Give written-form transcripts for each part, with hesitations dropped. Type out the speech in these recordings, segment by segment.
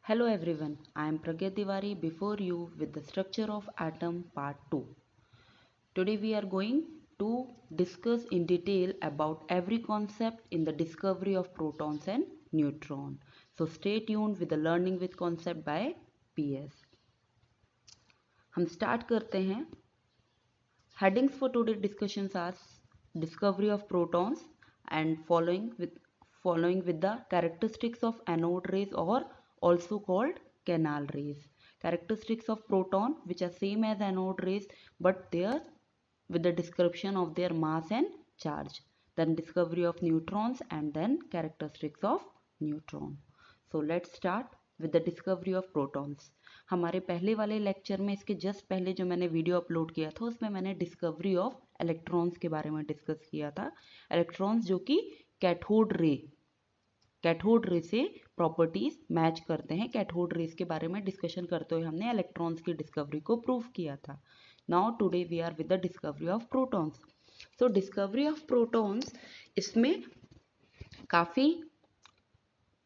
Hello everyone, I am Pragya Tiwari before you with the structure of atom part 2. Today we are going to discuss in detail about every concept in the discovery of protons and neutrons. So stay tuned with the learning with concept by PS. हम start करते हैं. Headings for today's discussions are discovery of protons and following with the characteristics of anode rays or also called canal rays. Characteristics of proton which are same as anode rays but there with the description of their mass and charge. Then discovery of neutrons and then characteristics of neutron. So let's start with the discovery of protons. हमारे पहले वाले lecture में इसके just पहले जो मैंने video upload किया था उसमें मैंने डिस्कवरी ऑफ इलेक्ट्रॉन्स के बारे में डिस्कस किया था. इलेक्ट्रॉन्स जो कि कैथोड रे से प्रॉपर्टीज मैच करते हैं. कैथोड रेस के बारे में डिस्कशन करते हुए हमने इलेक्ट्रॉन्स की डिस्कवरी को प्रूव किया था. Now today we are with the discovery of protons. So discovery of protons इसमें काफ़ी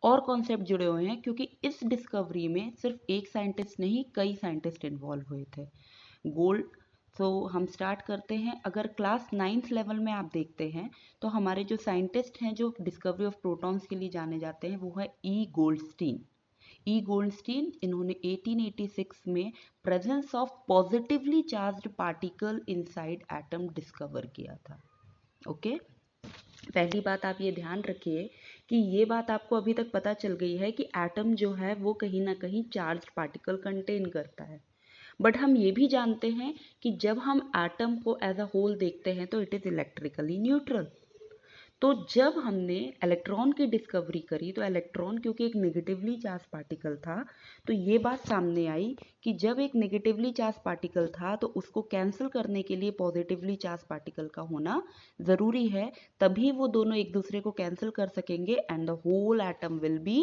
और कॉन्सेप्ट जुड़े हुए हैं क्योंकि इस डिस्कवरी में सिर्फ एक साइंटिस्ट नहीं कई साइंटिस्ट इन्वॉल्व हुए थे. गोल्ड तो हम स्टार्ट करते हैं. अगर क्लास 9th लेवल में आप देखते हैं तो हमारे जो साइंटिस्ट हैं जो डिस्कवरी ऑफ प्रोटॉन्स के लिए जाने जाते हैं वो है ई गोल्डस्टीन. इन्होंने 1886 में presence of positively charged particle inside atom discover किया था. ओके पहली बात आप ये ध्यान रखिए कि ये बात आपको अभी तक पता चल गई है कि एटम जो है वो कहीं ना कहीं चार्ज्ड पार्टिकल कंटेन करता है. बट हम ये भी जानते हैं कि जब हम एटम को एज अ होल देखते हैं तो इट इज़ इलेक्ट्रिकली न्यूट्रल. तो जब हमने इलेक्ट्रॉन की डिस्कवरी करी तो इलेक्ट्रॉन क्योंकि एक नेगेटिवली चार्ज पार्टिकल था तो ये बात सामने आई कि जब एक नेगेटिवली चार्ज पार्टिकल था तो उसको कैंसिल करने के लिए पॉजिटिवली चार्ज पार्टिकल का होना ज़रूरी है. तभी वो दोनों एक दूसरे को कैंसिल कर सकेंगे and the whole atom will be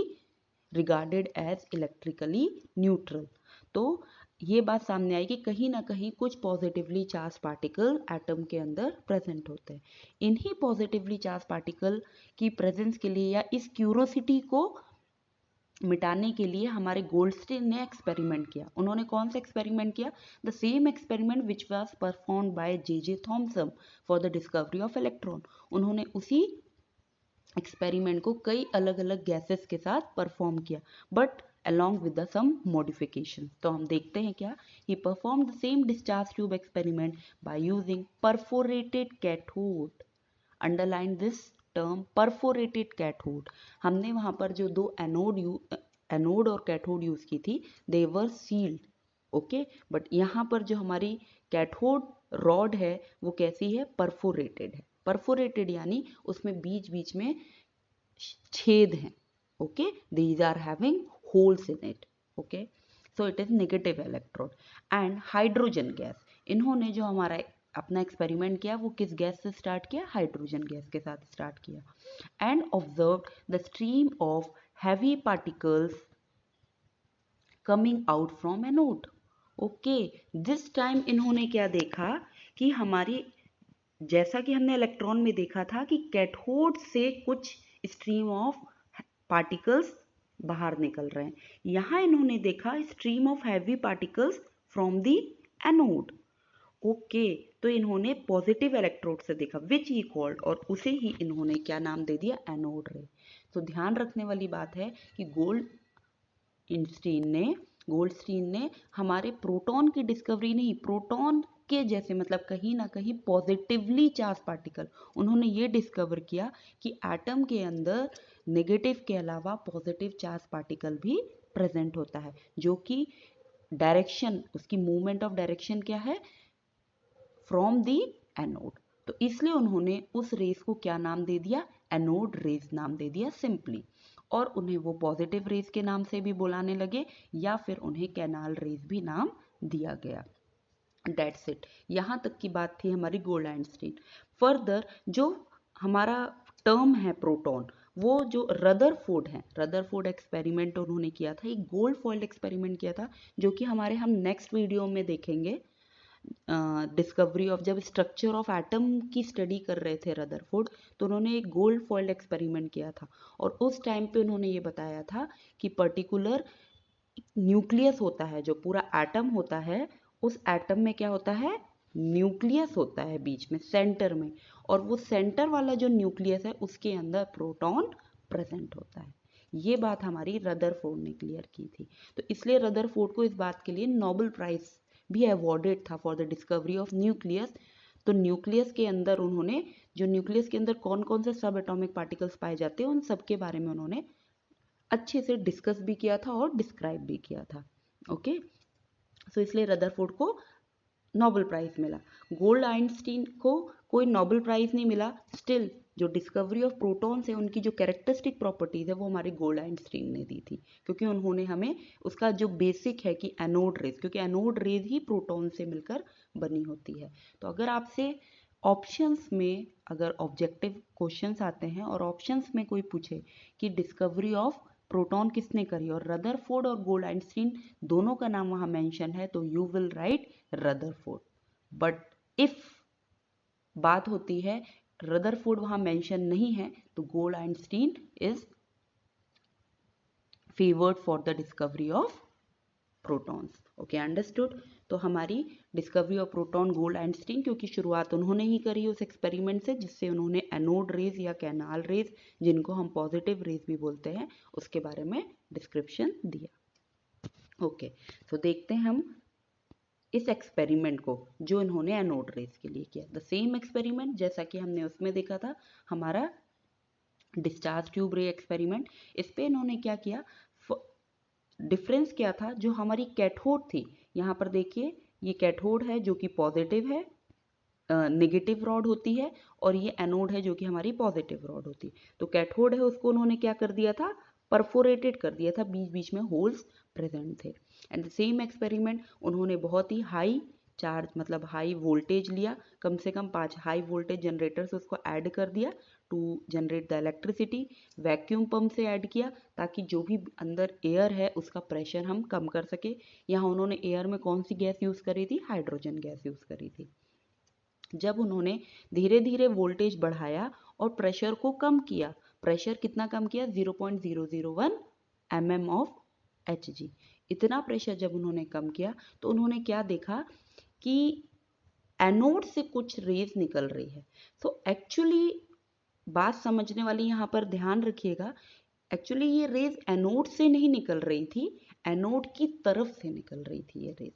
regarded as electrically neutral. तो ये बात सामने आई कि कहीं ना कहीं कुछ पॉजिटिवली चार्ज पार्टिकल एटम के अंदर प्रेजेंट होते हैं. इन्हीं पॉजिटिवली चार्ज पार्टिकल की प्रेजेंस के लिए या इस क्यूरोसिटी को मिटाने के लिए हमारे गोल्डस्टीन ने एक्सपेरिमेंट किया. उन्होंने कौन सा एक्सपेरिमेंट किया? The same experiment which was performed by J Thomson for the discovery of electron. उन्होंने उसी एक्सपेरिमेंट को कई अलग अलग गैसेस के साथ परफॉर्म किया but along with the some modifications. तो हम देखते हैं क्या. He performed the same discharge tube experiment by using perforated cathode. Underline this term perforated cathode. हमने वहाँ पर जो दो एनोड और कैथोड यूज की थी they were sealed. Okay but यहाँ पर जो हमारी कैथोड रॉड है वो कैसी है? परफोरेटेड है. परफोरेटेड यानी उसमें बीच बीच में छेद हैं. Okay these are having holes in it. Okay so it is negative electrode and hydrogen gas. इन्होंने जो हमारा अपना एक्सपेरिमेंट किया वो किस गैस से स्टार्ट किया? हाइड्रोजन गैस के साथ स्टार्ट किया. And observed the stream of heavy particles coming out from anode. Okay this time इन्होंने क्या देखा कि हमारी जैसा कि हमने इलेक्ट्रॉन में देखा था कि कैथोड से कुछ स्ट्रीम ऑफ पार्टिकल्स बाहर निकल रहे हैं. यहाँ इन्होंने देखा stream of heavy particles from the anode. Okay तो इन्होंने पॉजिटिव इलेक्ट्रोड से देखा विच ही कॉल्ड और उसे ही इन्होंने क्या नाम दे दिया? एनोड रे. तो ध्यान रखने वाली बात है कि गोल्डस्टीन ने हमारे प्रोटॉन की डिस्कवरी नहीं, प्रोटॉन के जैसे मतलब कहीं ना कहीं पॉजिटिवली चार्ज पार्टिकल उन्होंने ये डिस्कवर किया कि एटम के अंदर नेगेटिव के अलावा पॉजिटिव चार्ज पार्टिकल भी प्रेजेंट होता है जो कि डायरेक्शन उसकी मूवमेंट ऑफ डायरेक्शन क्या है? From the anode. तो इसलिए उन्होंने उस रेस को क्या नाम दे दिया? एनोड रेस नाम दे दिया सिंपली. और उन्हें वो पॉजिटिव रेस के नाम से भी बुलाने लगे या फिर उन्हें कैनाल रेस भी नाम दिया गया. That's it. यहाँ तक की बात थी हमारी गोल्डस्टीन. फर्दर जो हमारा टर्म है प्रोटॉन वो जो रदरफोर्ड एक्सपेरिमेंट उन्होंने किया था. एक गोल्ड फॉइल्ड एक्सपेरिमेंट किया था जो कि हम नेक्स्ट वीडियो में देखेंगे. डिस्कवरी ऑफ जब स्ट्रक्चर ऑफ एटम की स्टडी कर रहे थे रदरफोर्ड तो उन्होंने एक गोल्ड फॉइल्ड एक्सपेरिमेंट किया था और उस टाइम पे उन्होंने ये बताया था कि पर्टिकुलर न्यूक्लियस होता है, जो पूरा एटम होता है, उस एटम में क्या होता है, न्यूक्लियस होता है बीच में, सेंटर में, और वो सेंटर वाला जो न्यूक्लियस है उसके अंदर प्रोटॉन प्रेजेंट होता है। ये बात हमारी रदरफोर्ड ने क्लियर की थी। तो इसलिए रदरफोर्ड को इस बात के लिए नोबेल प्राइज भी अवॉर्डेड था for the discovery of nucleus. तो न्यूक्लियस के अंदर उन्होंने, जो न्यूक्लियस के अंदर कौन कौन से सब एटॉमिक पार्टिकल्स पाए जाते हैं, उन सब के बारे में उन्होंने अच्छे से डिस्कस भी किया था और डिस्क्राइब भी किया था। ओके, सो इसलिए रदरफोर्ड को नोबेल प्राइज मिला। गोल्ड आइंस्टीन को कोई नोबेल प्राइज नहीं मिला। स्टिल जो डिस्कवरी ऑफ प्रोटॉन्स है, उनकी जो कैरेक्टरिस्टिक प्रॉपर्टीज है, वो हमारे गोल्ड आइंस्टीन ने दी थी, क्योंकि उन्होंने हमें उसका जो बेसिक है कि एनोड रेज, क्योंकि एनोड रेज ही प्रोटॉन से मिलकर बनी होती है। तो अगर आपसे ऑप्शंस में अगर ऑब्जेक्टिव क्वेश्चंस आते हैं और ऑप्शंस में कोई पूछे कि डिस्कवरी ऑफ प्रोटॉन किसने करी और रदरफोर्ड और गोल्ड आइंस्टीन दोनों का नाम वहां मेंशन है, तो you will write Rutherford. But if बात होती है रदरफोर्ड वहां मेंशन नहीं है, तो gold Einstein is favoured for the discovery of protons. Okay, understood. तो हमारी discovery of proton gold Einstein, क्योंकि शुरुआत उन्होंने ही करी उस एक्सपेरिमेंट से जिससे उन्होंने एनोड रेज या कैनाल रेज, जिनको हम पॉजिटिव रेज भी बोलते हैं, उसके बारे में डिस्क्रिप्शन दिया। ओके, तो देखते हैं हम इस एक्सपेरिमेंट को जो इन्होंने एनोड रेज के लिए किया। द सेम एक्सपेरिमेंट जैसा कि हमने उसमें देखा था, हमारा डिस्चार्ज ट्यूब रे एक्सपेरिमेंट। इस पे इन्होंने क्या किया, डिफरेंस क्या था, जो हमारी कैथोड थी, यहाँ पर देखिए ये कैथोड है जो कि पॉजिटिव है, नेगेटिव रॉड होती है, और ये एनोड है जो कि हमारी पॉजिटिव रॉड होती है। तो कैथोड है उसको उन्होंने क्या कर दिया था, परफोरेटेड कर दिया था, बीच बीच में होल्स प्रेजेंट थे। एंड द सेम एक्सपेरिमेंट उन्होंने बहुत ही हाई चार्ज, मतलब हाई वोल्टेज लिया, कम से कम 5 हाई वोल्टेज जनरेटर से उसको ऐड कर दिया to generate the electricity. Vacuum pump से ऐड किया ताकि जो भी अंदर एयर है उसका प्रेशर हम कम कर सके। यहाँ उन्होंने एयर में कौन सी गैस यूज़ करी थी, हाइड्रोजन गैस यूज़ करी थी। जब उन्होंने धीरे धीरे वोल्टेज बढ़ाया और प्रेशर को कम किया, प्रेशर कितना कम किया, 0.001 mm ऑफ Hg। इतना प्रेशर जब उन्होंने कम किया तो उन्होंने क्या देखा कि एनोड से कुछ रेज निकल रही है। सो एक्चुअली बात समझने वाली यहाँ पर ध्यान रखिएगा, एक्चुअली ये रेज एनोड से नहीं निकल रही थी, एनोड की तरफ से निकल रही थी ये raise.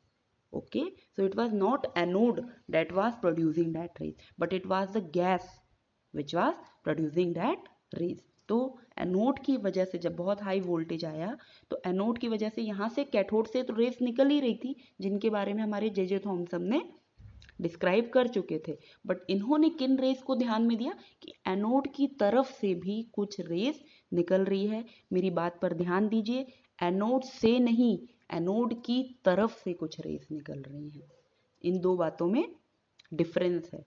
Okay, so it was not anode that was producing that rays, but it was the gas which was producing that rays. तो एनोड की वजह से जब बहुत हाई वोल्टेज आया तो एनोड की वजह से यहाँ से कैथोड से तो रेस निकल ही रही थी, जिनके बारे में हमारे जे थॉमसन ने डिस्क्राइब कर चुके थे। बट इन्होंने किन रेस को ध्यान में दिया कि एनोड की तरफ से भी कुछ रेस निकल रही है। मेरी बात पर ध्यान दीजिए, एनोड से नहीं, एनोड की तरफ से कुछ रेस निकल रही हैं। इन दो बातों में डिफरेंस है।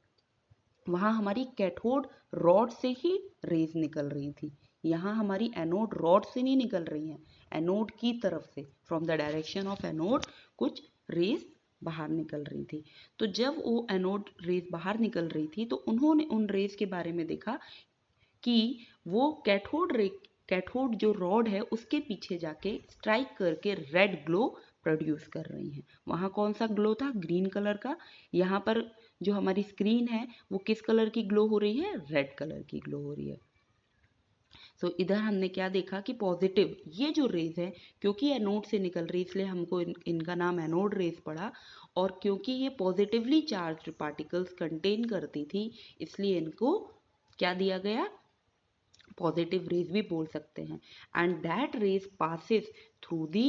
वहां हमारी कैथोड रॉड से ही रेस निकल रही थी, यहाँ हमारी एनोड रॉड से नहीं निकल रही हैं, एनोड की तरफ से, from the direction of anode कुछ रेस बाहर निकल रही थी। तो जब वो एनोड रेस बाहर निकल रही थी तो उन्होंने उन रेस के बारे में देखा कि वो कैथोड जो रॉड है उसके पीछे जाके स्ट्राइक करके रेड ग्लो प्रोड्यूस कर रही हैं। वहाँ कौन सा ग्लो था, ग्रीन कलर का। यहाँ पर जो हमारी स्क्रीन है वो किस कलर की ग्लो हो रही है, रेड कलर की ग्लो हो रही है। सो इधर हमने क्या देखा कि पॉजिटिव ये जो रेज है, क्योंकि एनोड से निकल रही इसलिए हमको इनका नाम एनोड रेज पड़ा, और क्योंकि ये पॉजिटिवली चार्ज्ड पार्टिकल्स कंटेन करती थी इसलिए इनको क्या दिया गया, पॉजिटिव रेज भी बोल सकते हैं। And that rays passes through the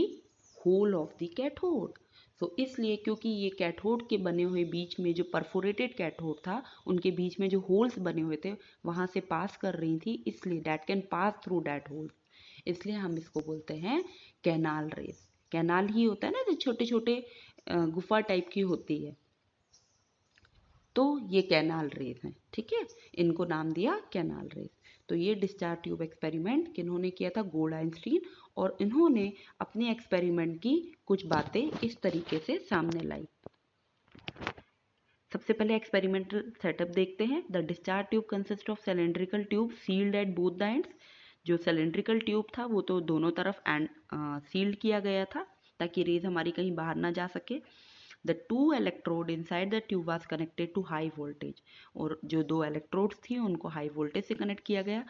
hole of the cathode. So इसलिए क्योंकि ये कैथोड के बने हुए बीच में जो परफोरेटेड कैथोड था उनके बीच में जो होल्स बने हुए थे वहां से पास कर रही थी, इसलिए that can pass through that hole, इसलिए हम इसको बोलते हैं कैनाल रेज। कैनाल ही होता है ना जो छोटे छोटे गुफा टाइप की होती है, तो ये कैनाल रेज हैं। ठीक है, इनको नाम दिया कैनाल रेज। तो ये डिस्चार्ज ट्यूब एक्सपेरिमेंट किन्होंने किया था, गोल्ड आइंस्टीन, और इन्होंने अपने एक्सपेरिमेंट की कुछ बातें इस तरीके से सामने लाई। सबसे पहले एक्सपेरिमेंटल सेटअप देखते हैं। The discharge tube consist of cylindrical tube sealed at both the ends. जो सिलेंड्रिकल ट्यूब था वो तो दोनों तरफ एंड सील्ड किया गया था ताकि रेज हमारी कहीं बाहर ना जा सके। The two electrode inside the tube was connected to high voltage, और जो दो इलेक्ट्रोड्स थी उनको हाई वोल्टेज से कनेक्ट किया गया।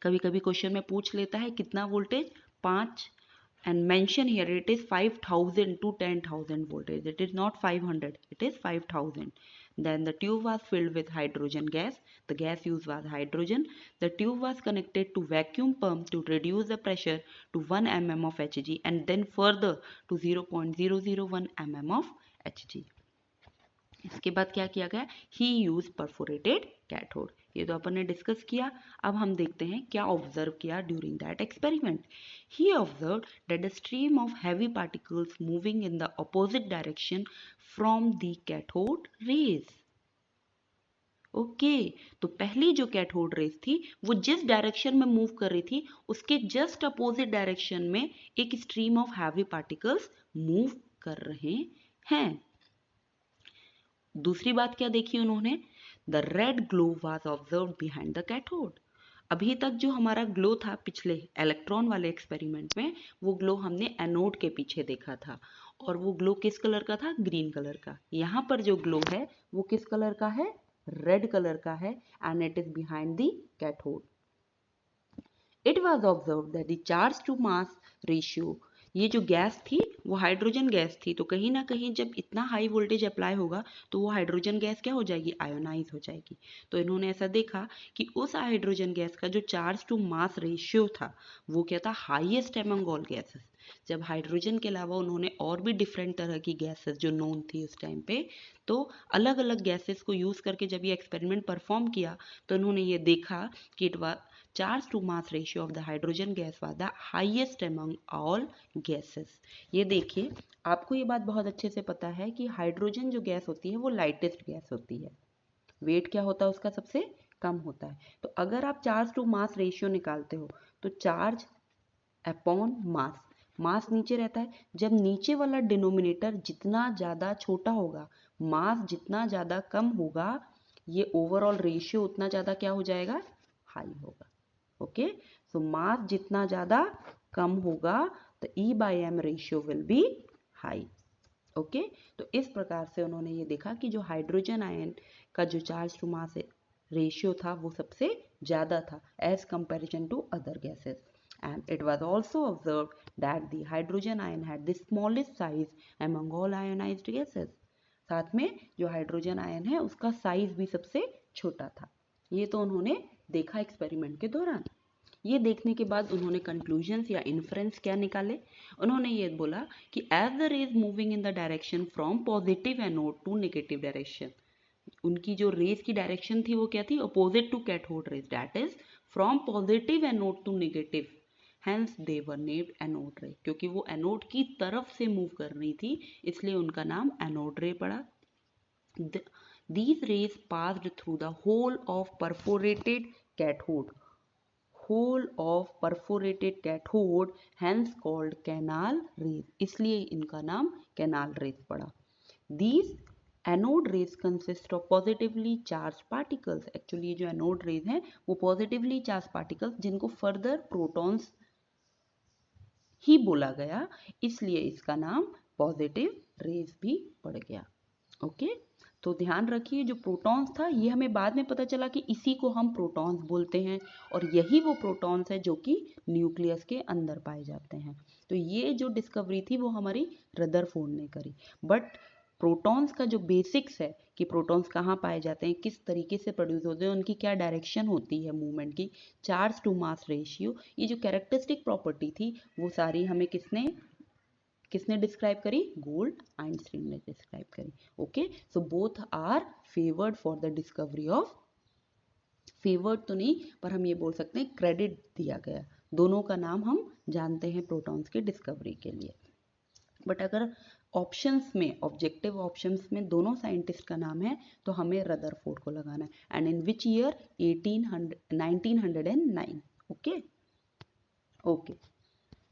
कभी कभी क्वेश्चन में पूछ लेता है कितना voltage, 5, and mention here it is 5000 to 10,000 voltage. It is not 500, it is 5000. Then the tube was filled with hydrogen gas. The gas used was hydrogen. The tube was connected to vacuum pump to reduce the pressure to 1 mm of Hg and then further to 0.001 mm of Hg. इसके बाद क्या किया गया, ही use perforated cathode. ये तो अपन ने discuss किया। अब हम देखते हैं क्या ऑब्जर्व किया during that experiment. He observe that the stream of heavy particles moving in the opposite direction from the cathode rays. Okay, तो पहली जो कैथोड रेज थी वो जिस डायरेक्शन में मूव कर रही थी उसके जस्ट अपोजिट डायरेक्शन में एक stream of heavy particles move कर रहे हैं। दूसरी बात क्या देखी उन्होंने, the red glow was observe behind the cathode. अभी तक जो हमारा ग्लो था पिछले इलेक्ट्रॉन वाले एक्सपेरिमेंट में, वो ग्लो हमने एनोड के पीछे देखा था, और वो ग्लो किस कलर का था, ग्रीन कलर का। यहाँ पर जो ग्लो है वो किस कलर का है, रेड कलर का है, and it is behind the cathode. It was observe that the charge to mass ratio, ये जो गैस थी वो हाइड्रोजन गैस थी, तो कहीं ना कहीं जब इतना हाई वोल्टेज अप्लाई होगा तो वो हाइड्रोजन गैस क्या हो जाएगी, आयोनाइज हो जाएगी। तो इन्होंने ऐसा देखा कि उस हाइड्रोजन गैस का जो चार्ज टू मास रेशियो था वो क्या था, हाईएस्ट एमंग ऑल गैसेस। जब हाइड्रोजन के अलावा उन्होंने और भी डिफरेंट तरह की गैसेस जो नोन थी उस टाइम पे, तो अलग अलग गैसेस को यूज करके जब ये एक्सपेरिमेंट परफॉर्म किया तो उन्होंने ये देखा कि it was charge to mass ratio of the hydrogen gas was the highest among all gases। ये देखिए, आपको ये बात बहुत अच्छे से पता है कि हाइड्रोजन जो गैस होती है वो लाइटेस्ट गैस होती है, वेट क्या होता है उसका, सबसे कम होता है। तो अगर आप चार्ज टू मास रेशियो निकालते हो तो चार्ज अपॉन मास, मास नीचे रहता है, जब नीचे वाला डिनोमिनेटर जितना ज़्यादा छोटा होगा, मास जितना ज़्यादा कम होगा, ये ओवरऑल रेशियो उतना ज़्यादा क्या हो जाएगा, हाई होगा। ओके, सो मास जितना ज़्यादा कम होगा तो E by M ratio will be high. Okay, तो इस प्रकार से उन्होंने ये देखा कि जो हाइड्रोजन आयन का जो चार्ज टू मास रेशियो था वो सबसे ज़्यादा था as comparison to other gases. And it was also observed that the hydrogen ion had the smallest size among all ionized gases। साथ में जो हाइड्रोजन आयन है उसका साइज भी सबसे छोटा था। ये तो उन्होंने देखा एक्सपेरिमेंट के दौरान। ये देखने के बाद उन्होंने कंक्लूजन्स या इन्फ्रेंस क्या निकाले, उन्होंने ये बोला कि as the rays moving in the direction from positive anode to negative direction, उनकी जो रेज की डायरेक्शन थी वो क्या थी, opposite to cathode rays, that is from positive anode to negative, hence they were named anode ray. क्योंकि वो anode की तरफ से मूव कर रही थी इसलिए उनका नाम एनोड रे पड़ा। These rays passed through the whole of perforated cathode, hence called canal rays, इसलिए इनका नाम canal rays पड़ा। These anode rays consist of positively charged particles। Actually जो anode rays हैं वो positively charged particles जिनको further protons ही बोला गया, इसलिए इसका नाम पॉजिटिव रेज भी पड़ गया। ओके, तो ध्यान रखिए जो प्रोटॉन्स था ये हमें बाद में पता चला कि इसी को हम प्रोटॉन्स बोलते हैं, और यही वो प्रोटॉन्स है जो कि न्यूक्लियस के अंदर पाए जाते हैं। तो ये जो डिस्कवरी थी वो हमारी रदरफोर्ड ने करी। बट प्रोटॉन्स का जो बेसिक्स है कि प्रोटॉन्स कहाँ पाए जाते हैं, किस तरीके से प्रोड्यूस होते हैं, उनकी क्या डायरेक्शन होती है मूवमेंट की, चार्ज टू मास रेशियो, ये जो कैरेक्टरिस्टिक प्रॉपर्टी थी वो सारी हमें किसने डिस्क्राइब करी, गोल्ड आइंस्टीन ने डिस्क्राइब करी। Okay, so both are favoured for the discovery of, favoured तो नहीं पर हम ये बोल सकते हैं क्रेडिट दिया गया, दोनों का नाम हम जानते हैं प्रोटॉन्स की डिस्कवरी के लिए। बट अगर ऑप्शंस में, ऑब्जेक्टिव ऑप्शंस में दोनों साइंटिस्ट का नाम है तो हमें रदरफोर्ड को लगाना है। And in which year, 1909। Okay okay,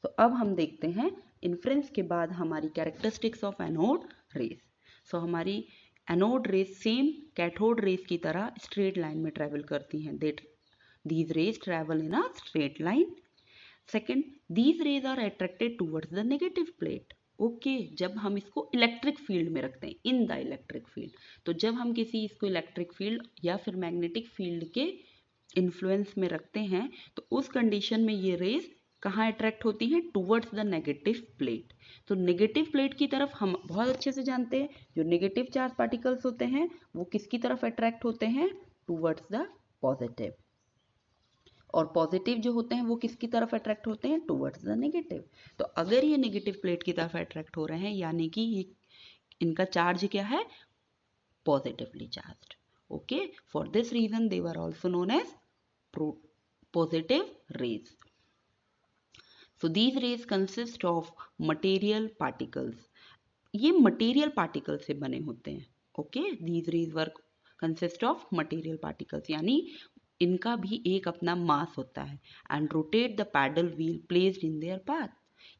तो अब हम देखते हैं इन्फ्रेंस के बाद हमारी कैरेक्टरिस्टिक्स ऑफ एनोड रेस। सो हमारी anode rays same cathode rays की तरह स्ट्रेट लाइन में ट्रेवल करती हैं। These rays travel in a straight line. Second, these rays are attracted towards the negative plate. Okay जब हम इसको इलेक्ट्रिक फील्ड में रखते हैं, इन द इलेक्ट्रिक फील्ड, तो जब हम किसी इसको इलेक्ट्रिक फील्ड या फिर मैग्नेटिक फील्ड के इन्फ्लुएंस में रखते हैं, तो उस कंडीशन में ये रेज कहाँ अट्रैक्ट होती हैं? Towards the negative plate. तो नेगेटिव प्लेट की तरफ हम बहुत अच्छे से जानते हैं, जो नेगेटिव चार्ज पार्टिकल्स होते हैं वो किसकी तरफ अट्रैक्ट होते हैं? Towards the positive. और पॉजिटिव जो होते हैं वो किसकी तरफ अट्रैक्ट होते हैं? Towards the negative. तो अगर ये नेगेटिव प्लेट की तरफ अट्रैक्ट हो रहे हैं, यानी कि ये इनका चार्ज क्या है? Positively charged. Okay, for this reason they were also known as positive rays. So these rays consist of material particles. ये material particles से बने होते हैं. Okay, these rays were consist of material particles, यानी इनका भी एक अपना मास होता है. And rotate the paddle wheel placed in their path.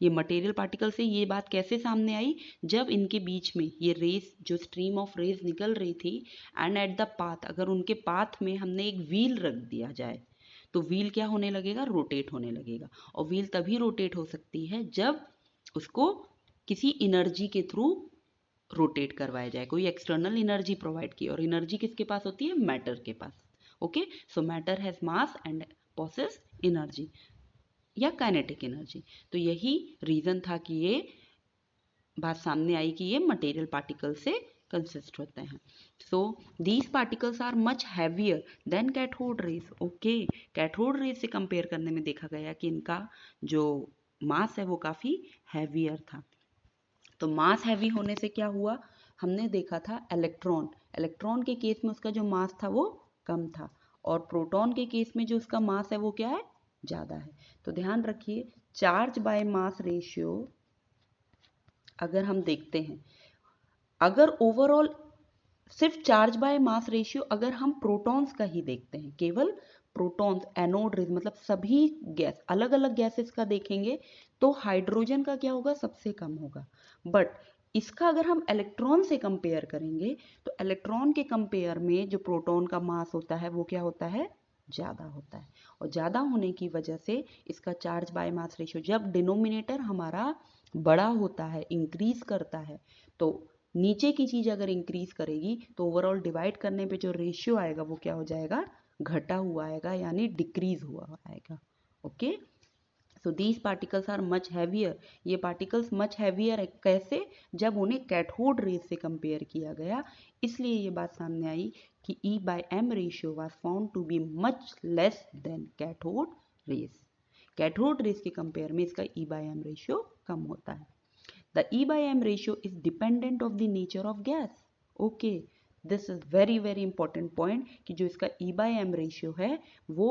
ये मटेरियल पार्टिकल से ये बात कैसे सामने आई? जब इनके बीच में ये रेस, जो स्ट्रीम ऑफ रेस निकल रही थी, एंड एट द पाथ, अगर उनके पाथ में हमने एक व्हील रख दिया जाए, तो व्हील क्या होने लगेगा? रोटेट होने लगेगा. और व्हील तभी रोटेट हो सकती है जब उसको किसी एनर्जी के थ्रू रोटेट करवाया जाए, कोई एक्सटर्नल एनर्जी प्रोवाइड की. और एनर्जी किसके पास होती है? मैटर के पास. Okay, so matter has mass and possess energy या काइनेटिक एनर्जी. तो यही रीजन था कि ये बात सामने आई कि ये मटेरियल पार्टिकल से कंसिस्ट होते हैं. So these particles are much heavier than cathode rays. Okay, cathode rays से कंपेयर करने में देखा गया कि इनका जो मास है वो काफ़ी हैवियर था. तो मास हैवी होने से क्या हुआ? हमने देखा था इलेक्ट्रॉन के केस में उसका जो मास था वो कम था, और प्रोटॉन के केस में जो उसका मास है वो क्या है? ज़्यादा है. तो ध्यान रखिए, चार्ज बाय मास रेशियो अगर हम देखते हैं, अगर ओवरऑल सिर्फ चार्ज बाय मास रेशियो अगर हम प्रोटॉन्स का ही देखते हैं, केवल प्रोटॉन्स, एनोड रेज, मतलब सभी गैस, अलग अलग गैसेस का देखेंगे, तो हाइड्रोजन का क्या होगा? सबसे कम होगा. बट इसका अगर हम इलेक्ट्रॉन से कंपेयर करेंगे, तो इलेक्ट्रॉन के कंपेयर में जो प्रोटॉन का मास होता है वो क्या होता है? ज़्यादा होता है. और ज़्यादा होने की वजह से इसका चार्ज बाय मास रेशियो, जब डिनोमिनेटर हमारा बड़ा होता है, इंक्रीज करता है, तो नीचे की चीज़ अगर इंक्रीज करेगी तो ओवरऑल डिवाइड करने पे जो रेशियो आएगा वो क्या हो जाएगा? घटा हुआ आएगा, यानी डिक्रीज हुआ आएगा. Okay, so these particles are much heavier. ये पार्टिकल्स मच हैवियर है. कैसे? जब उन्हें कैथोड रेज से कंपेयर किया गया, इसलिए ये बात सामने आई कि E/m ratio was found to be much less than cathode rays. Cathode rays के कंपेयर में इसका E/m रेशियो कम होता है. The E/m ratio is dependent of the nature of gas. Okay, this is very important point कि जो इसका E/m ratio है वो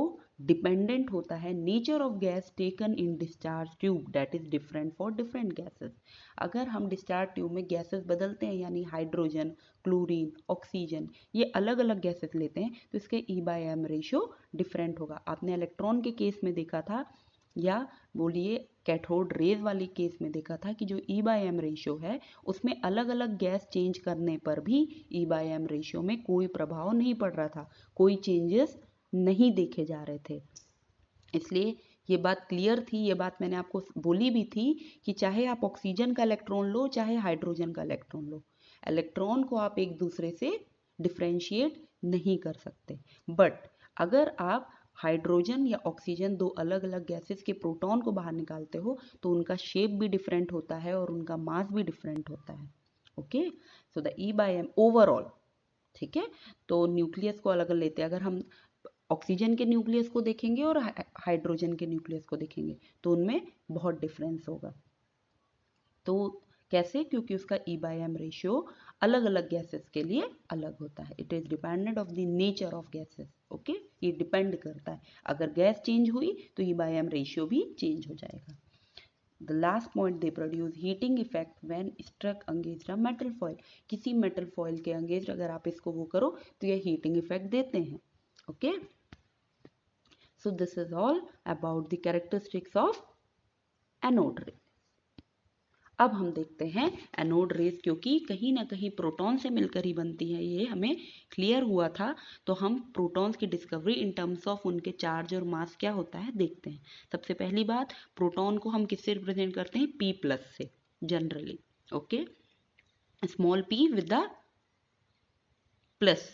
dependent होता है nature of gas taken in discharge tube, that is different for different gases. अगर हम discharge tube में gases बदलते हैं, यानी हाइड्रोजन, क्लोरीन, ऑक्सीजन, ये अलग अलग गैसेस लेते हैं, तो इसके E/m रेशियो डिफरेंट होगा. आपने इलेक्ट्रॉन के केस में देखा था, या बोलिए कैथोड रेज वाली केस में देखा था, कि जो E/m रेशियो है उसमें अलग अलग गैस चेंज करने पर भी E/m रेशियो में कोई प्रभाव नहीं पड़ रहा था, कोई चेंजेस नहीं देखे जा रहे थे. इसलिए ये बात क्लियर थी. ये बात मैंने आपको बोली भी थी कि चाहे आप ऑक्सीजन का इलेक्ट्रॉन लो, चाहे हाइड्रोजन का इलेक्ट्रॉन लो, इलेक्ट्रॉन को आप एक दूसरे से डिफ्रेंशिएट नहीं कर सकते. बट अगर आप हाइड्रोजन या ऑक्सीजन, दो अलग अलग गैसेस के प्रोटॉन को बाहर निकालते हो, तो उनका शेप भी डिफरेंट होता है और उनका मास भी डिफरेंट होता है. Okay, so the E/m overall, ठीक है, तो न्यूक्लियस को अलग अलग लेते हैं. अगर हम ऑक्सीजन के न्यूक्लियस को देखेंगे और हाइड्रोजन के न्यूक्लियस को देखेंगे, तो उनमें बहुत डिफरेंस होगा. तो कैसे? क्योंकि उसका E/m रेशियो अलग अलग गैसेस के लिए अलग होता है. It is dependent of the nature of gases. Okay, ये डिपेंड करता है. अगर गैस चेंज हुई तो E/m रेशियो भी चेंज हो जाएगा. The last point, they produce heating effect when struck against a metal foil. किसी मेटल फॉइल के अगेंस्ट अगर आप इसको वो करो तो ये हीटिंग इफेक्ट देते हैं. Okay, so this is all about the characteristics of anode ray. अब हम देखते हैं एनोड रेस, क्योंकि कहीं ना कहीं प्रोटॉन से मिलकर ही बनती है, ये हमें क्लियर हुआ था। तो हम प्रोटॉन्स की डिस्कवरी इन टर्म्स ऑफ उनके चार्ज और मास क्या होता है देखते हैं। सबसे पहली बात, प्रोटॉन को हम किससे रिप्रेजेंट करते हैं? P प्लस से generally, okay, small p with the plus,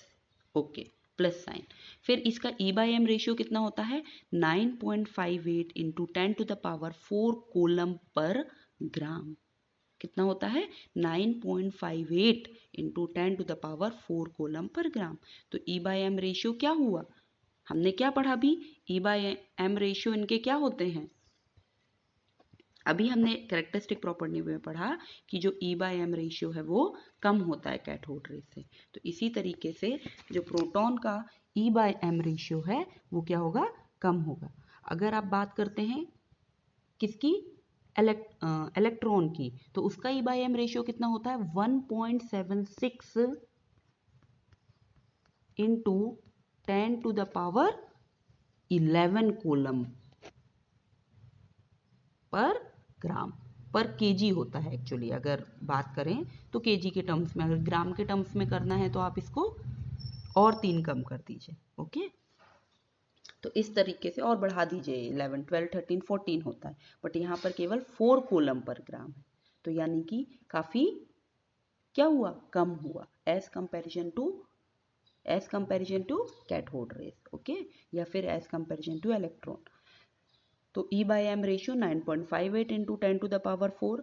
okay, plus sign. फिर इसका E/m रेशियो कितना होता है? 9.58 इंटू 10⁴ कूलम पर ग्राम। कितना होता है? 9.58 इंटू 10⁴ कूलम पर ग्राम। तो E/m रेशियो क्या हुआ? हमने क्या पढ़ा भी? E/m रेशियो इनके क्या होते हैं? अभी हमने कैरेक्टरिस्टिक प्रॉपर्टी में पढ़ा कि जो E/m रेशियो है वो कम होता है कैथोड रे से। तो इसी तरीके से जो प्रोटॉन का E/m रेशियो है वो क्या होगा? कम होगा। अगर आप बात करते हैं किसकी? इलेक्ट्रॉन की, तो उसका E/m रेशियो कितना होता है? 1.76 इंटू 10⁻11 कूलम पर ग्राम, पर केजी होता है एक्चुअली। अगर बात करें तो केजी के टर्म्स में, अगर ग्राम के टर्म्स में करना है तो आप इसको और 3 कम कर दीजिए, ओके। तो इस तरीके से और बढ़ा दीजिए, 11, 12, 13, 14 होता है, बट यहाँ पर केवल 4 कूलम पर ग्राम है। तो यानी कि काफ़ी क्या हुआ? कम हुआ as comparison to cathode rays, okay, या फिर एज कंपेरिजन टू इलेक्ट्रॉन। तो E/m रेशियो 9.58 इंटू 10⁴।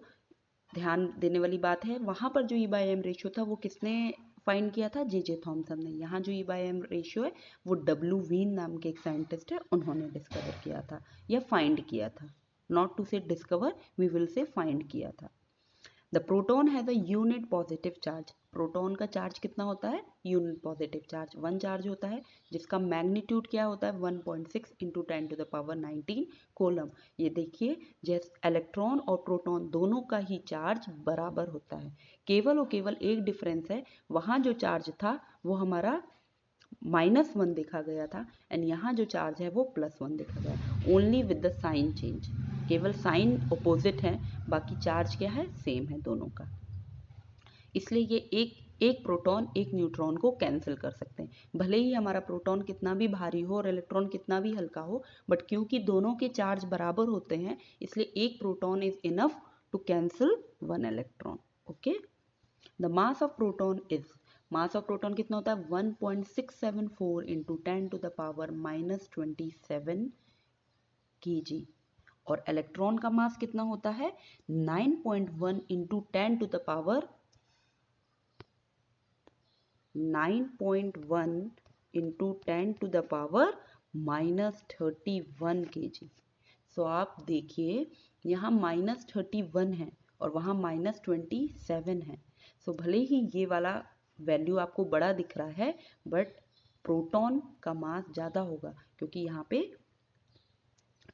ध्यान देने वाली बात है, वहाँ पर जो E/m रेशियो था वो किसने फाइंड किया था? J.J. थॉमसन ने। यहाँ जो E/m रेशियो है वो W. वीन नाम के एक साइंटिस्ट है, उन्होंने डिस्कवर किया था या फाइंड किया था। Not to say discover, we will say find किया था। The proton has a unit positive charge. Proton का चार्ज कितना होता है? यूनिट पॉजिटिव चार्ज 1 चार्ज होता है, जिसका मैग्नीट्यूड क्या होता है? 1.6 इंटू 10⁻19 कूलम। ये देखिए, जैसे इलेक्ट्रॉन और प्रोटॉन दोनों का ही चार्ज बराबर होता है, केवल और केवल एक डिफरेंस है, वहाँ जो चार्ज था वो हमारा -1 देखा गया था, एंड यहाँ जो चार्ज है वो +1 देखा गया, only with the sign change. केवल साइन अपोजिट है, बाकी चार्ज क्या है? सेम है दोनों का। इसलिए ये एक प्रोटॉन एक न्यूट्रॉन को कैंसिल कर सकते हैं। भले ही हमारा प्रोटॉन कितना भी भारी हो और इलेक्ट्रॉन कितना भी हल्का हो, बट क्योंकि दोनों के चार्ज बराबर होते हैं, इसलिए एक proton is enough to cancel 1 electron, okay. The mass of proton is, mass of proton कितना होता है? 1.674 इंटू 10⁻27 kg। और इलेक्ट्रॉन का मास कितना होता है? 9.1 इंटू 10⁻9.1 इंटू 10⁻31 kg। सो आप देखिए, यहाँ -31 है और वहाँ -27 है। सो भले ही ये वाला वैल्यू आपको बड़ा दिख रहा है, बट प्रोटॉन का मास ज़्यादा होगा, क्योंकि यहाँ पे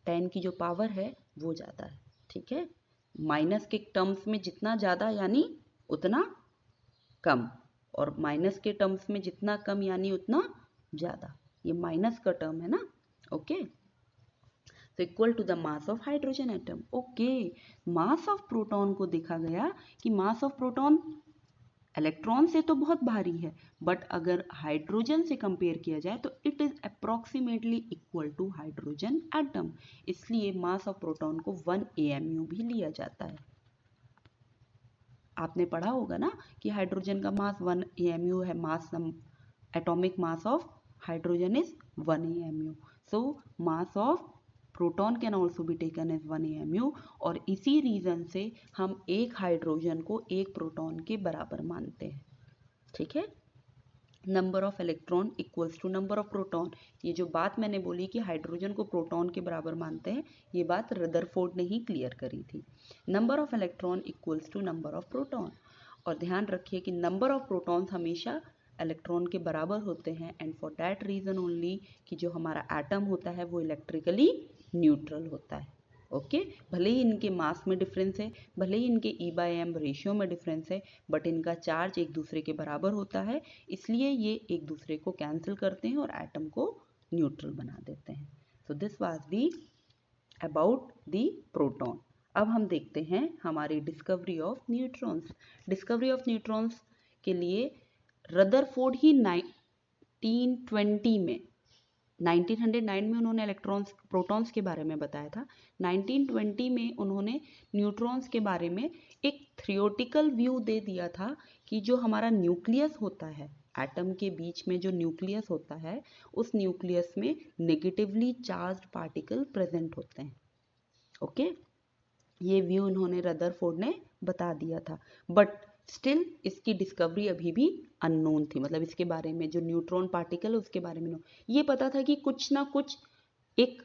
10 की जो पावर है वो ज़्यादा है, ठीक है। माइनस के टर्म्स में जितना ज़्यादा यानी उतना कम, और माइनस के टर्म्स में जितना कम यानी उतना ज़्यादा। ये माइनस का टर्म है ना, ओके। तो equal to the mass of hydrogen atom, okay. Mass of proton को देखा गया कि मास ऑफ प्रोटॉन इलेक्ट्रॉन से तो बहुत भारी है, बट अगर हाइड्रोजन से कंपेयर किया जाए तो it is approximately equal to hydrogen atom. इसलिए मास ऑफ प्रोटॉन को 1 AMU भी लिया जाता है। आपने पढ़ा होगा ना कि हाइड्रोजन का मास 1 AMU है, mass atomic mass of hydrogen is 1 AMU। So mass of proton can also be taken as 1 AMU, और इसी रीजन से हम एक हाइड्रोजन को एक प्रोटॉन के बराबर मानते हैं, ठीक है। Number of electron equals to number of proton. ये जो बात मैंने बोली कि हाइड्रोजन को प्रोटॉन के बराबर मानते हैं, ये बात रदरफोर्ड ने ही क्लियर करी थी। Number of electron equals to number of proton. और ध्यान रखिए कि नंबर ऑफ प्रोटॉन्स हमेशा इलेक्ट्रॉन के बराबर होते हैं, and for that reason only कि जो हमारा एटम होता है वो इलेक्ट्रिकली न्यूट्रल होता है, ओके। भले ही इनके मास में डिफरेंस है, भले ही इनके E/m रेशियो में डिफरेंस है, बट इनका चार्ज एक दूसरे के बराबर होता है, इसलिए ये एक दूसरे को कैंसिल करते हैं और एटम को न्यूट्रल बना देते हैं। So this was the about the proton. अब हम देखते हैं हमारी discovery of neutrons. Discovery of neutrons के लिए रदरफोर्ड ही 1920 में 1909 में उन्होंने इलेक्ट्रॉन्स प्रोटॉन्स के बारे में बताया था। 1920 में उन्होंने न्यूट्रॉन्स के बारे में एक थ्योरेटिकल व्यू दे दिया था कि जो हमारा न्यूक्लियस होता है, एटम के बीच में जो न्यूक्लियस होता है, उस न्यूक्लियस में नेगेटिवली चार्ज्ड पार्टिकल प्रेजेंट होते हैं। ओके, ये व्यू उन्होंने रदरफोर्ड ने बता दिया था, बट स्टिल इसकी डिस्कवरी अभी भी अननोन थी। मतलब इसके बारे में जो न्यूट्रॉन पार्टिकल है उसके बारे में ये पता था कि कुछ ना कुछ एक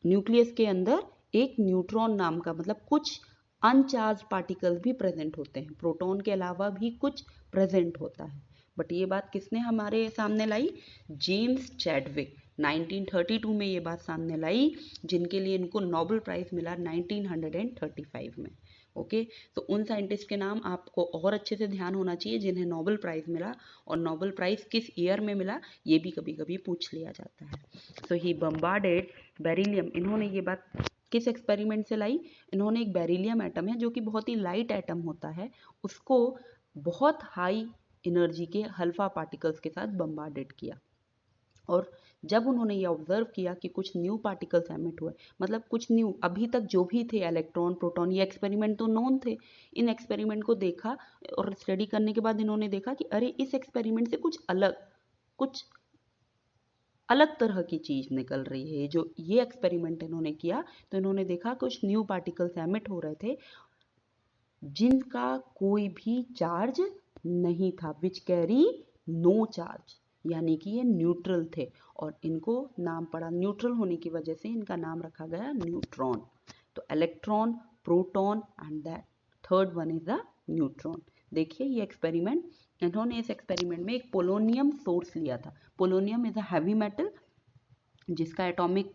न्यूक्लियस के अंदर एक न्यूट्रॉन नाम का, मतलब कुछ अनचार्ज पार्टिकल्स भी प्रेजेंट होते हैं, प्रोटॉन के अलावा भी कुछ प्रेजेंट होता है। बट ये बात किसने हमारे सामने लाई? जेम्स चैडविक 1932 में ये बात सामने लाई, जिनके लिए इनको नोबेल प्राइज मिला 1935 में। ओके, तो उन साइंटिस्ट के नाम आपको और अच्छे से ध्यान होना चाहिए जिन्हें नोबेल प्राइज मिला, और नोबेल प्राइज किस ईयर में मिला ये भी कभी कभी पूछ लिया जाता है। सो ही बम्बार्डेड बेरिलियम। इन्होंने ये बात किस एक्सपेरिमेंट से लाई? इन्होंने एक बेरिलियम एटम है जो कि बहुत ही लाइट एटम होता है, उसको बहुत हाई एनर्जी के अल्फा पार्टिकल्स के साथ बम्बार्डेड किया। और जब उन्होंने ये ऑब्जर्व किया कि कुछ न्यू पार्टिकल्स एमिट हुए, मतलब कुछ न्यू, अभी तक जो भी थे इलेक्ट्रॉन प्रोटॉन, ये एक्सपेरिमेंट तो नोन थे, इन एक्सपेरिमेंट को देखा और स्टडी करने के बाद इन्होंने देखा कि अरे इस एक्सपेरिमेंट से कुछ अलग तरह की चीज निकल रही है। जो ये एक्सपेरिमेंट इन्होंने किया तो इन्होंने देखा कुछ न्यू पार्टिकल्स एमिट हो रहे थे जिनका कोई भी चार्ज नहीं था, विच कैरी नो चार्ज, यानी कि ये न्यूट्रल थे, और इनको नाम पड़ा, न्यूट्रल होने की वजह से इनका नाम रखा गया न्यूट्रॉन। तो electron, proton and that third one is the neutron. देखिए ये एक्सपेरिमेंट, इन्होंने इस एक्सपेरिमेंट में एक पोलोनियम सोर्स लिया था। Polonium is a heavy metal जिसका एटॉमिक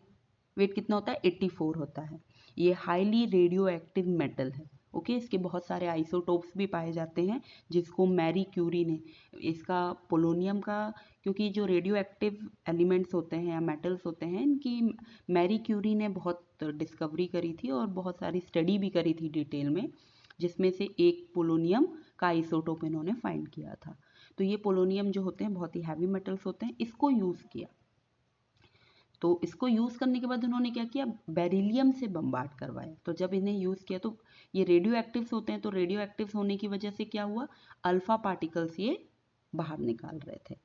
वेट कितना होता है? 84 होता है। ये हाईली रेडियो एक्टिव मेटल है। ओके, इसके बहुत सारे आइसोटोप्स भी पाए जाते हैं जिसको मैरी क्यूरी ने, इसका पोलोनियम का, क्योंकि जो रेडियो एक्टिव एलिमेंट्स होते हैं या मेटल्स होते हैं इनकी मैरी क्यूरी ने बहुत डिस्कवरी करी थी और बहुत सारी स्टडी भी करी थी डिटेल में, जिसमें से एक पोलोनियम का आइसोटोप इन्होंने फाइंड किया था। तो ये पोलोनियम जो होते हैं बहुत ही हैवी मेटल्स होते हैं, इसको यूज़ किया। तो इसको यूज़ करने के बाद उन्होंने क्या किया? बेरिलियम से बम्बार्ड करवाया। तो जब इन्हें यूज़ किया तो ये रेडियो एक्टिव्स होते हैं, तो रेडियो एक्टिव्स होने की वजह से क्या हुआ? अल्फा पार्टिकल्स ये बाहर निकाल रहे थे।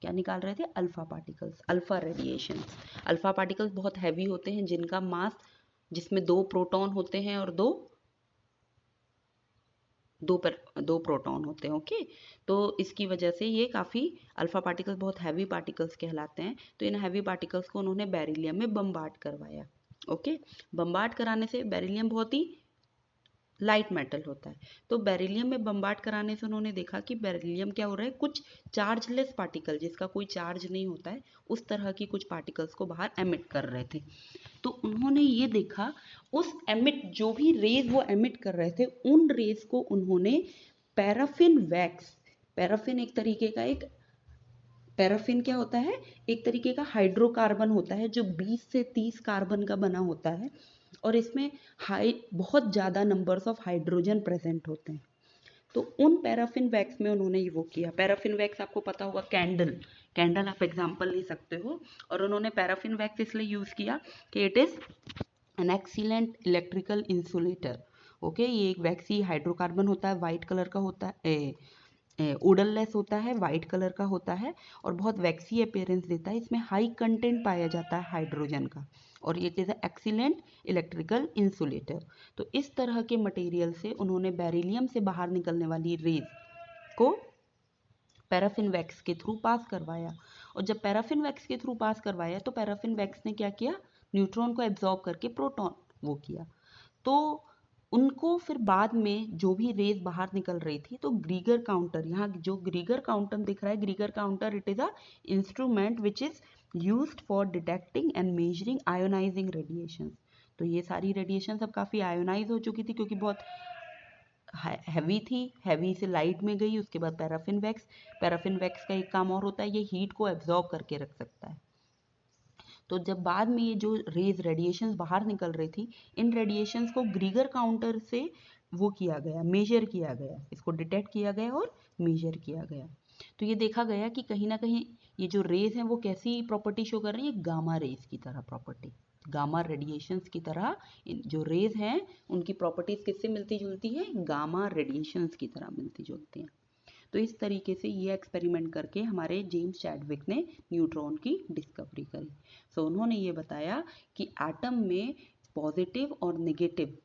क्या निकाल रहे थे? Alpha particles, alpha radiation. Alpha particles बहुत हैवी होते हैं जिनका मास, जिसमें 2 प्रोटॉन होते हैं और दो प्रोटॉन होते हैं। ओके, तो इसकी वजह से ये काफ़ी अल्फा पार्टिकल्स बहुत हैवी पार्टिकल्स कहलाते हैं। तो इन हैवी पार्टिकल्स को उन्होंने बेरिलियम में बम्बार्ड करवाया। ओके, बम्बार्ड कराने से, बेरिलियम बहुत ही लाइट मेटल होता है, तो बेरिलियम में बम्बार्ड कराने से उन्होंने देखा कि बेरिलियम क्या हो रहा है, कुछ चार्जलेस पार्टिकल जिसका कोई चार्ज नहीं होता है, उस तरह की कुछ पार्टिकल्स को बाहर एमिट कर रहे थे। तो उन्होंने ये देखा, उस एमिट, जो भी रेज वो एमिट कर रहे थे, उन रेज को उन्होंने पैराफिन वैक्स, पैराफिन एक तरीके का, एक पैराफिन क्या होता है? एक तरीके का हाइड्रोकार्बन होता है जो 20 से 30 कार्बन का बना होता है, और इसमें बहुत ज़्यादा नंबर्स ऑफ हाइड्रोजन प्रेजेंट होते हैं। तो उन पैराफिन वैक्स में उन्होंने वो किया। पैराफिन वैक्स आपको पता होगा, कैंडल आप एग्जांपल ले सकते हो, और उन्होंने पैराफिन वैक्स इसलिए यूज़ किया कि it is an excellent electrical insulator. Okay, ये एक वैक्सी हाइड्रोकार्बन होता है, वाइट कलर का होता है, ओडरलेस होता है, वाइट कलर का होता है, और बहुत वैक्सी अपीयरेंस देता है। इसमें हाई कंटेंट पाया जाता है हाइड्रोजन का, और ये इज एक्सीलेंट इलेक्ट्रिकल इंसुलेटर। तो इस तरह के मटेरियल से उन्होंने बेरिलियम से बाहर निकलने वाली रेज को पैराफिन वैक्स के थ्रू पास करवाया। और जब पैराफिन वैक्स के थ्रू पास करवाया तो पैराफिन वैक्स ने क्या किया? न्यूट्रॉन को एब्जॉर्ब करके प्रोटॉन वो किया। तो उनको फिर बाद में जो भी रेज बाहर निकल रही थी, तो ग्रीगर काउंटर, यहाँ जो ग्रीगर काउंटर दिख रहा है, ग्रीगर counter it is a instrument which is used for detecting and measuring ionising radiation. तो ये सारी रेडिएशन अब काफ़ी आयोनाइज हो चुकी थी क्योंकि बहुत हैवी थी, हैवी से लाइट में गई। उसके बाद पैराफिन वैक्स का एक काम और होता है, ये हीट को एब्जॉर्ब करके रख सकता है। तो जब बाद में ये जो रेज रेडिएशंस बाहर निकल रही थी, इन रेडिएशंस को ग्रीगर काउंटर से वो किया गया, मेजर किया गया, इसको डिटेक्ट किया गया और मेजर किया गया। तो ये देखा गया कि कहीं ना कहीं ये जो रेज हैं वो कैसी प्रॉपर्टी शो कर रही है, गामा रेज की तरह प्रॉपर्टी, गामा रेडिएशंस की तरह जो रेज हैं उनकी प्रॉपर्टीज किससे मिलती जुलती है, गामा रेडिएशंस की तरह मिलती जुलती हैं। तो इस तरीके से ये एक्सपेरिमेंट करके हमारे जेम्स चैडविक ने न्यूट्रॉन की डिस्कवरी करी। सो उन्होंने ये बताया कि एटम में पॉजिटिव और नेगेटिव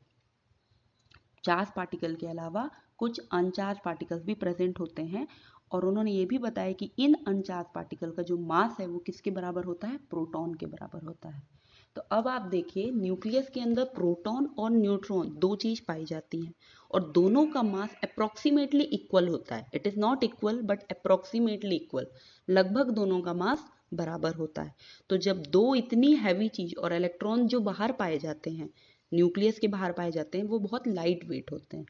चार्ज पार्टिकल के अलावा कुछ अनचार्ज पार्टिकल्स भी प्रेजेंट होते हैं, और उन्होंने ये भी बताया कि इन अनचार्ज पार्टिकल का जो मास है वो किसके बराबर होता है, प्रोटॉन के बराबर होता है। तो अब आप देखिए, न्यूक्लियस के अंदर प्रोटॉन और न्यूट्रॉन दो चीज पाई जाती हैं, और दोनों का मास अप्रोक्सीमेटली इक्वल होता है। It is not equal but approximately equal, लगभग दोनों का मास बराबर होता है। तो जब दो इतनी हैवी चीज, और इलेक्ट्रॉन जो बाहर पाए जाते हैं, न्यूक्लियस के बाहर पाए जाते हैं, वो बहुत लाइट वेट होते हैं।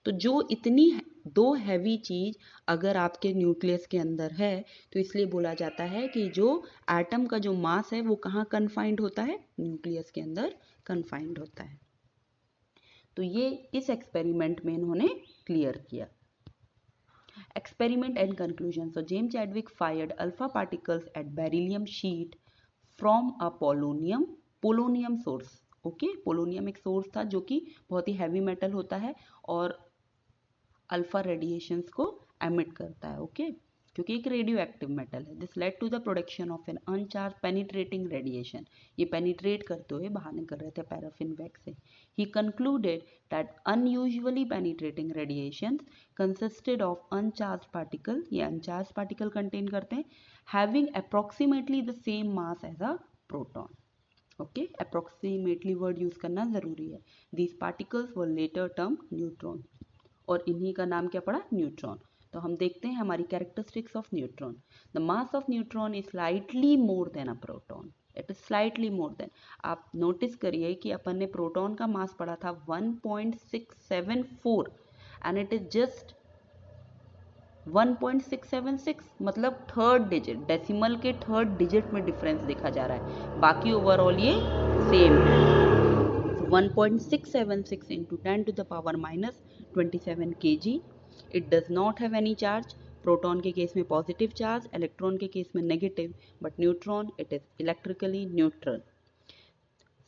तो जो इतनी दो हैवी चीज अगर आपके न्यूक्लियस के अंदर है, तो इसलिए बोला जाता है कि जो एटम का जो मास है वो कहाँ कन्फाइंड होता है, न्यूक्लियस के अंदर कन्फाइंड होता है। तो ये इस एक्सपेरिमेंट में इन्होंने क्लियर किया। Experiment and conclusion. So James Chadwick fired alpha particles at beryllium sheet from a polonium source. Okay, polonium एक सोर्स था जो कि बहुत ही हैवी मेटल होता है और अल्फा रेडिएशंस को एमिट करता है। ओके, क्योंकि एक रेडियो एक्टिव मेटल है। This led to the production of an uncharged penetrating radiation. ये पेनिट्रेट करते हुए बाहर निकल रहे थे पैराफिन वैक्स से। He concluded that unusually penetrating radiations consisted of uncharged particle, ये अनचार्ज पार्टिकल कंटेन करते हैं, having approximately the same mass as a proton. Okay, approximately word use करना जरूरी है। These particles were later termed neutron, और इन्हीं का नाम क्या पड़ा, न्यूट्रॉन। तो हम देखते हैं हमारी characteristics of neutron. The mass of neutron is slightly more than a proton. It is slightly more than. आप नोटिस करिए कि अपन ने प्रोटॉन का मास पढ़ा था 1.674 एंड इट इज जस्ट 1.676, मतलब थर्ड डिजिट, डेसिमल के थर्ड डिजिट में डिफरेंस देखा जा रहा है, बाकी ओवरऑल ये सेम है। 1.676 into 10 to the power minus 27 kg. It does not have any charge. Proton के केस में पॉजिटिव चार्ज, इलेक्ट्रॉन के केस में negative, but neutron it is electrically neutral.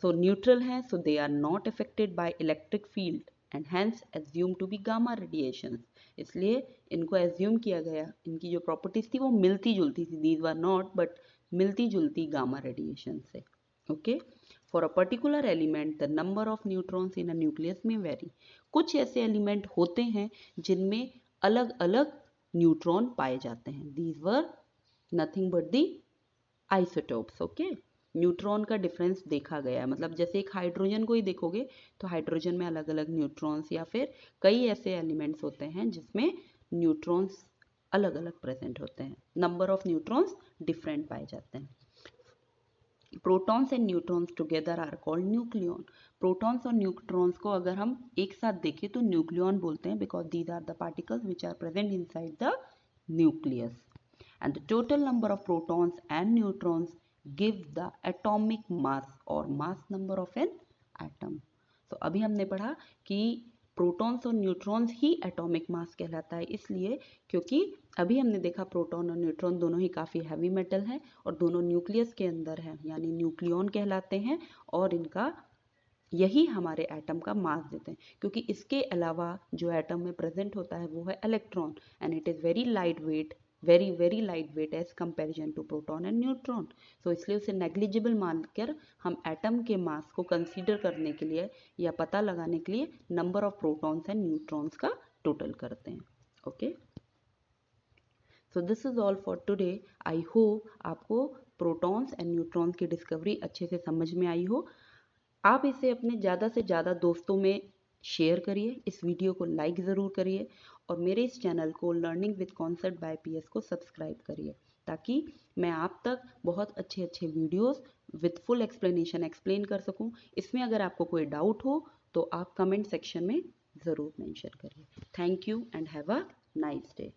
So neutral है, so they are not affected by electric field and hence assume to be gamma radiations. इसलिए इनको assume किया गया, इनकी जो प्रॉपर्टीज थी वो मिलती जुलती थी, दीज वर नॉट बट मिलती जुलती गामा रेडिएशन से। Okay, for a particular element the number of neutrons in a nucleus में वेरी। कुछ ऐसे एलिमेंट होते हैं जिनमें अलग अलग न्यूट्रॉन पाए जाते हैं, these were nothing but the isotopes. Okay, neutron का डिफरेंस देखा गया है, मतलब जैसे एक हाइड्रोजन को ही देखोगे तो हाइड्रोजन में अलग अलग न्यूट्रॉन्स या फिर कई ऐसे एलिमेंट्स होते हैं जिसमें न्यूट्रॉन्स अलग अलग प्रेजेंट होते हैं, नंबर ऑफ न्यूट्रॉन्स डिफरेंट पाए जाते हैं। Protons and neutrons together are called nucleon. Protons और न्यूट्रॉन्स को अगर हम एक साथ देखें तो न्यूक्लियन बोलते हैं, because these are the particles which are present inside the nucleus, and the total number of protons and neutrons give the atomic mass or mass number of an atom. तो अभी हमने पढ़ा कि प्रोटॉन्स और neutrons ही atomic mass कहलाता है, इसलिए क्योंकि अभी हमने देखा प्रोटॉन और न्यूट्रॉन दोनों ही काफ़ी हैवी मेटल हैं और दोनों न्यूक्लियस के अंदर हैं, यानी न्यूक्लियन कहलाते हैं, और इनका यही हमारे एटम का मास देते हैं, क्योंकि इसके अलावा जो एटम में प्रेजेंट होता है वो है electron, and it is very light weight, very very light weight as comparison to proton and neutron. So इसलिए उसे नेग्लिजिबल मानकर हम एटम के मास को कंसीडर करने के लिए या पता लगाने के लिए number of protons and neutrons का टोटल करते हैं। Okay, so this is all for today. I hope आपको प्रोटॉन्स एंड न्यूट्रॉन्स की डिस्कवरी अच्छे से समझ में आई हो। आप इसे अपने ज़्यादा से ज़्यादा दोस्तों में शेयर करिए, इस वीडियो को लाइक ज़रूर करिए, और मेरे इस चैनल को learning with concept bye PS को सब्सक्राइब करिए, ताकि मैं आप तक बहुत अच्छे अच्छे videos with full explanation explain कर सकूं। इसमें अगर आपको कोई डाउट हो तो आप कमेंट सेक्शन में ज़रूर मेंशन करिए। Thank you and have a nice day.